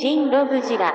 ShinRobjira.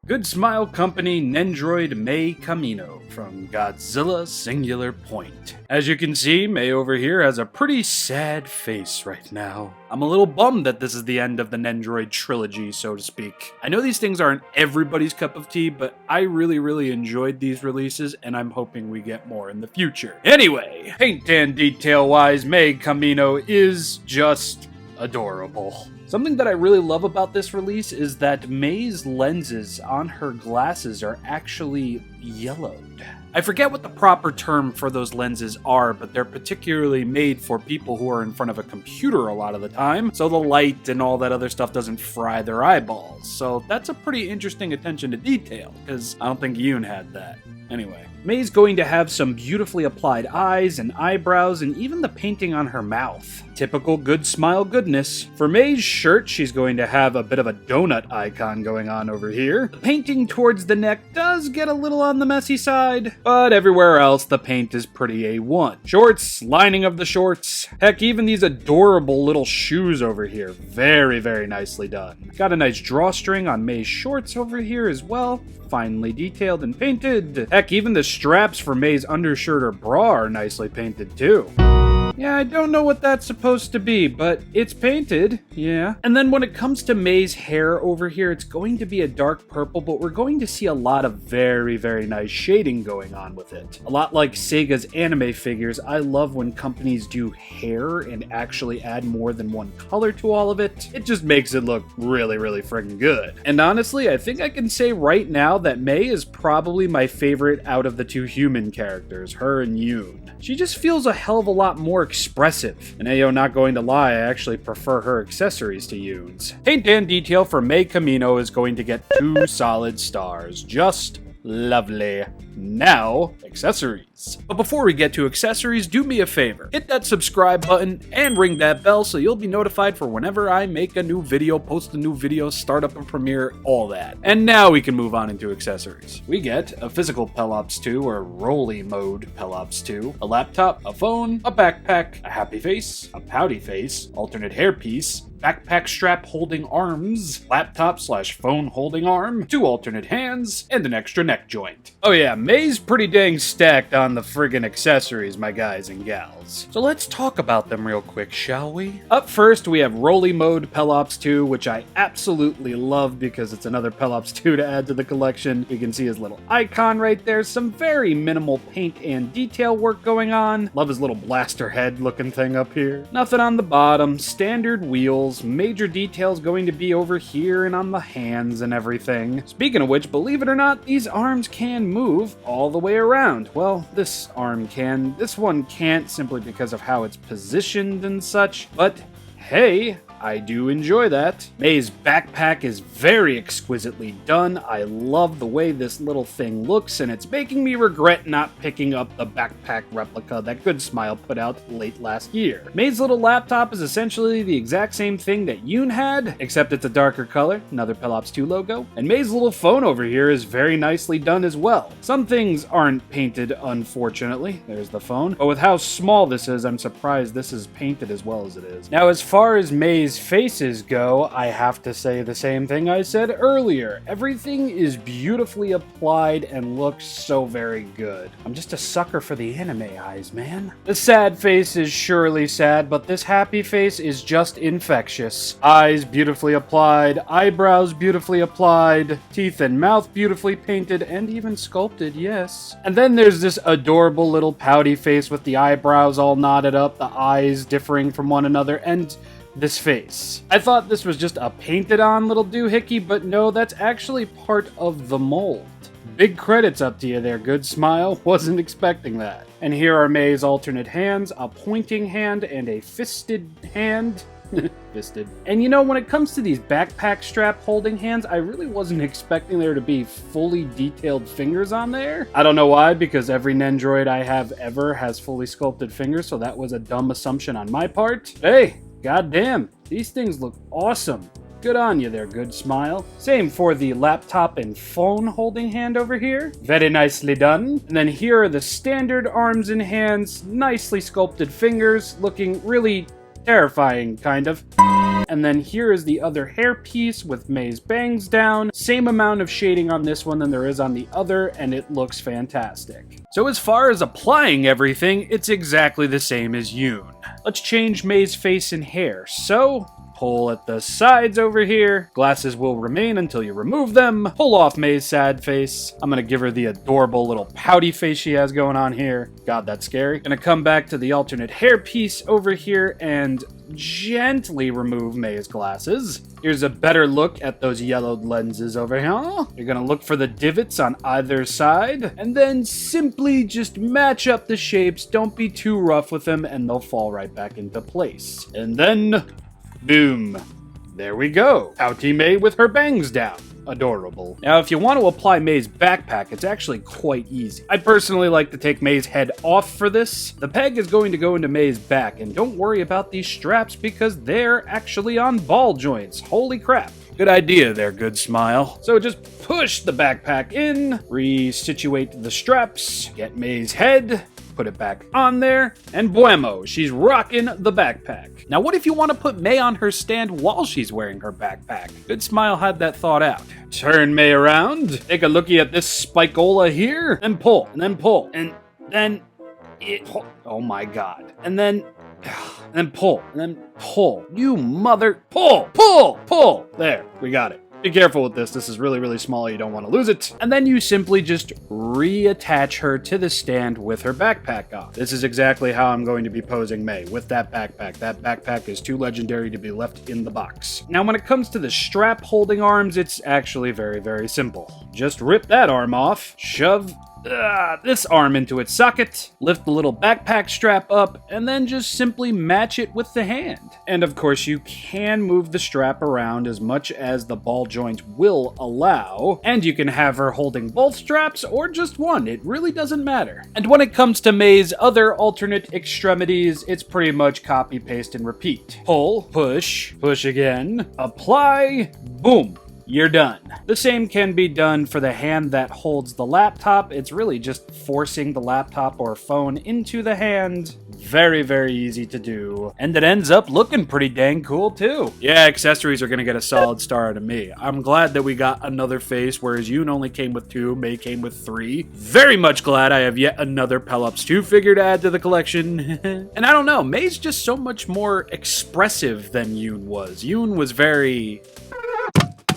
Good Smile Company Nendoroid Mei Kamino from Godzilla Singular Point. As you can see, Mei over here has a pretty sad face right now. I'm a little bummed that this is the end of the Nendoroid trilogy, so to speak. I know these things aren't everybody's cup of tea, but I really enjoyed these releases, and I'm hoping we get more in the future. Anyway, paint and detail-wise, Mei Kamino is just adorable. Something that I really love about this release is that Mei's lenses on her glasses are actually yellowed. I forget what the proper term for those lenses are, but they're particularly made for people who are in front of a computer a lot of the time, so the light and all that other stuff doesn't fry their eyeballs. So that's a pretty interesting attention to detail, because I don't think Yoon had that. Anyway, Mei's going to have some beautifully applied eyes and eyebrows and even the painting on her mouth. Typical Good Smile goodness. For Mei's shirt, she's going to have a bit of a donut icon going on over here. The painting towards the neck does get a little on the messy side, but everywhere else the paint is pretty A1. Shorts, lining of the shorts, heck, even these adorable little shoes over here. Very nicely done. Got a nice drawstring on Mei's shorts over here as well. Finely detailed and painted. Heck, even the straps for Mei's undershirt or bra are nicely painted too. Yeah, I don't know what that's supposed to be, but it's painted, yeah. And then when it comes to Mei's hair over here, it's going to be a dark purple, but we're going to see a lot of very nice shading going on with it. A lot like Sega's anime figures, I love when companies do hair and actually add more than one color to all of it. It just makes it look really friickin' good. And honestly, I think I can say right now that Mei is probably my favorite out of the two human characters, her and Yoon. She just feels a hell of a lot more expressive. And ayo, not going to lie, I actually prefer her accessories to Yoon's. Paint and detail for Mei Kamino is going to get 2 solid stars. Just lovely. Now, accessories. But before we get to accessories, do me a favor. Hit that subscribe button and ring that bell so you'll be notified for whenever I make a new video, post a new video, start up a premiere, all that. And now we can move on into accessories. We get a physical Pelops 2 or Roly mode Pelops 2, a laptop, a phone, a backpack, a happy face, a pouty face, alternate hairpiece, backpack strap holding arms, laptop/phone holding arm, 2 alternate hands, and an extra neck joint. Oh yeah, Mei's pretty dang stacked on the friggin' accessories, my guys and gals. So let's talk about them real quick, shall we? Up first, we have Roly Mode Pelops 2, which I absolutely love because it's another Pelops 2 to add to the collection. You can see his little icon right there, some very minimal paint and detail work going on. Love his little blaster head looking thing up here. Nothing on the bottom, standard wheels, major details going to be over here and on the hands and everything. Speaking of which, believe it or not, these arms can move all the way around. Well, this arm can. This one can't simply because of how it's positioned and such, but hey, I do enjoy that. Mei's backpack is very exquisitely done. I love the way this little thing looks, and it's making me regret not picking up the backpack replica that Good Smile put out late last year. Mei's little laptop is essentially the exact same thing that Yoon had, except it's a darker color, another Pelops 2 logo. And Mei's little phone over here is very nicely done as well. Some things aren't painted, unfortunately. There's the phone. But with how small this is, I'm surprised this is painted as well as it is. Now, as far as Mei's faces go, I have to say the same thing I said earlier. Everything is beautifully applied and looks so very good. I'm just a sucker for the anime eyes, man. The sad face is surely sad, but this happy face is just infectious. Eyes beautifully applied, eyebrows beautifully applied, teeth and mouth beautifully painted and even sculpted, yes. And then there's this adorable little pouty face with the eyebrows all knotted up, the eyes differing from one another, and this face. I thought this was just a painted on little doohickey, but no, that's actually part of the mold. Big credits up to you there, Good Smile. Wasn't expecting that. And here are Mei's alternate hands, a pointing hand and a fisted hand. Fisted. And you know, when it comes to these backpack strap holding hands, I really wasn't expecting there to be fully detailed fingers on there. I don't know why, because every Nendoroid I have ever has fully sculpted fingers, so that was a dumb assumption on my part. Hey, goddamn, these things look awesome. Good on you there, Good Smile. Same for the laptop and phone holding hand over here. Very nicely done. And then here are the standard arms and hands, nicely sculpted fingers, looking really terrifying, kind of. And then here is the other hair piece with Mei's bangs down. Same amount of shading on this one than there is on the other, and it looks fantastic. So as far as applying everything, it's exactly the same as Yoon. Let's change Mei's face and hair. So, pull at the sides over here. Glasses will remain until you remove them. Pull off Mei's sad face. I'm gonna give her the adorable little pouty face she has going on here. God, that's scary. Gonna come back to the alternate hair piece over here and gently remove Mei's glasses. Here's a better look at those yellowed lenses over here. You're gonna look for the divots on either side, and then simply just match up the shapes. Don't be too rough with them, and they'll fall right back into place. And then, boom. There we go. Pouty Mei with her bangs down. Adorable. Now, if you want to apply Mei's backpack, it's actually quite easy. I personally like to take Mei's head off for this. The peg is going to go into Mei's back, and don't worry about these straps because they're actually on ball joints. Holy crap. Good idea there, good smile. So just push the backpack in, resituate the straps, get Mei's head, put it back on there, and buemo, she's rocking the backpack. Now what if you want to put Mei on her stand while she's wearing her backpack? Good smile had that thought out. Turn Mei around, take a lookie at this spikola here, and pull, and then oh my god. And then pull, and then pull. You mother, pull. There, we got it. Be careful with this. This is really, really small. You don't want to lose it. And then you simply just reattach her to the stand with her backpack on. This is exactly how I'm going to be posing Mei, with that backpack. That backpack is too legendary to be left in the box. Now, when it comes to the strap holding arms, it's actually very, very simple. Just rip that arm off, shove this arm into its socket, lift the little backpack strap up, and then just simply match it with the hand. And of course, you can move the strap around as much as the ball joint will allow, and you can have her holding both straps or just one. It really doesn't matter. And when it comes to Mei's other alternate extremities, it's pretty much copy, paste, and repeat. Pull, push, push again, apply, boom. You're done. The same can be done for the hand that holds the laptop. It's really just forcing the laptop or phone into the hand. Very, very easy to do. And it ends up looking pretty dang cool too. Yeah, accessories are gonna get a solid star out of me. I'm glad that we got another face, whereas Yoon only came with 2, Mei came with 3. Very much glad I have yet another Pelops 2 figure to add to the collection. And I don't know, Mei's just so much more expressive than Yoon was. Yoon was very...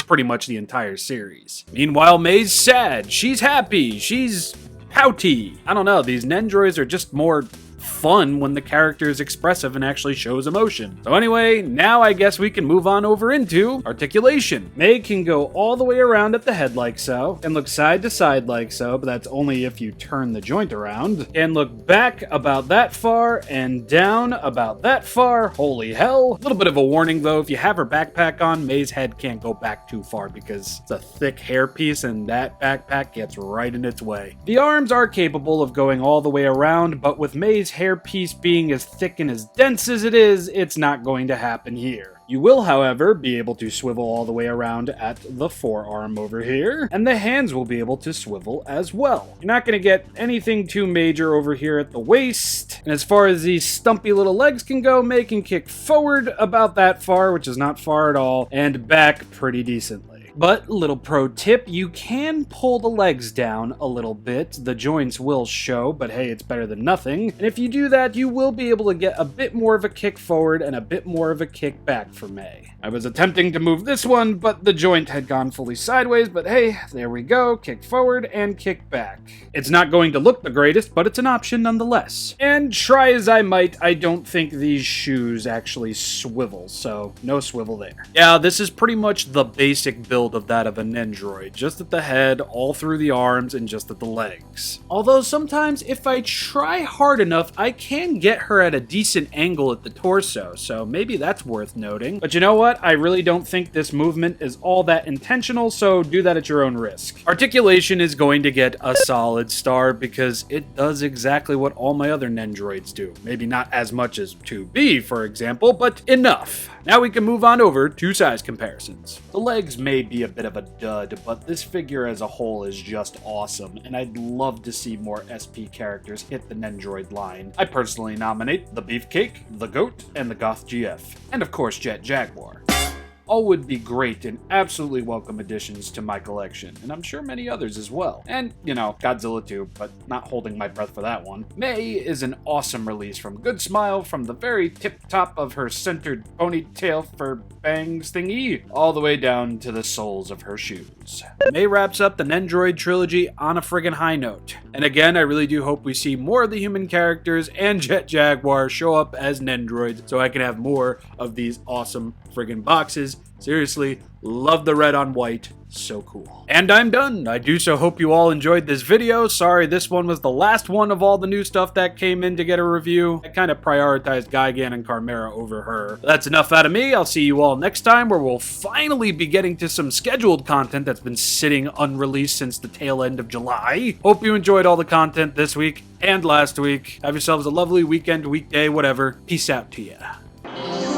pretty much the entire series. Meanwhile, Mei's sad, she's happy, she's pouty. I don't know, these Nendoroids are just more fun when the character is expressive and actually shows emotion. So anyway, now I guess we can move on over into Articulation. Mei can go all the way around at the head like so, and look side to side like so, but that's only if you turn the joint around, and look back about that far, and down about that far. Holy hell. A little bit of a warning though, if you have her backpack on, Mei's head can't go back too far because it's a thick hair piece and that backpack gets right in its way. The arms are capable of going all the way around, but with Mei's hair piece being as thick and as dense as it is, it's not going to happen here. You will, however, be able to swivel all the way around at the forearm over here, and the hands will be able to swivel as well. You're not going to get anything too major over here at the waist, and as far as these stumpy little legs can go, Mei can kick forward about that far, which is not far at all, and back pretty decently. But, little pro tip, you can pull the legs down a little bit. The joints will show, but hey, it's better than nothing. And if you do that, you will be able to get a bit more of a kick forward and a bit more of a kick back for Mei. I was attempting to move this one, but the joint had gone fully sideways, but hey, there we go. Kick forward and kick back. It's not going to look the greatest, but it's an option nonetheless. And try as I might, I don't think these shoes actually swivel, so no swivel there. Yeah, this is pretty much the basic build of that of a Nendoroid, just at the head, all through the arms, and just at the legs. Although sometimes if I try hard enough, I can get her at a decent angle at the torso, so maybe that's worth noting. But you know what? I really don't think this movement is all that intentional, so do that at your own risk. Articulation is going to get a solid star because it does exactly what all my other Nendoroids do. Maybe not as much as 2B, for example, but enough. Now we can move on over to size comparisons. The legs may be a bit of a dud, but this figure as a whole is just awesome, and I'd love to see more SP characters hit the Nendoroid line. I personally nominate the Beefcake, the Goat, and the Goth GF, and of course Jet Jaguar. all would be great and absolutely welcome additions to my collection, and I'm sure many others as well. And, you know, Godzilla too, but not holding my breath for that one. Mei is an awesome release from Good Smile, from the very tip top of her centered ponytail for bangs thingy, all the way down to the soles of her shoes. Mei wraps up the Nendoroid trilogy on a friggin' high note. And again, I really do hope we see more of the human characters and Jet Jaguar show up as Nendoroids so I can have more of these awesome friggin' boxes. Seriously, love the red on white. So cool. And I'm done. I do so hope you all enjoyed this video. Sorry, this one was the last one of all the new stuff that came in to get a review. I kind of prioritized Gigan and Carmera over her. That's enough out of me. I'll see you all next time, where we'll finally be getting to some scheduled content that's been sitting unreleased since the tail end of July. Hope you enjoyed all the content this week and last week. Have yourselves a lovely weekend, weekday, whatever. Peace out to ya.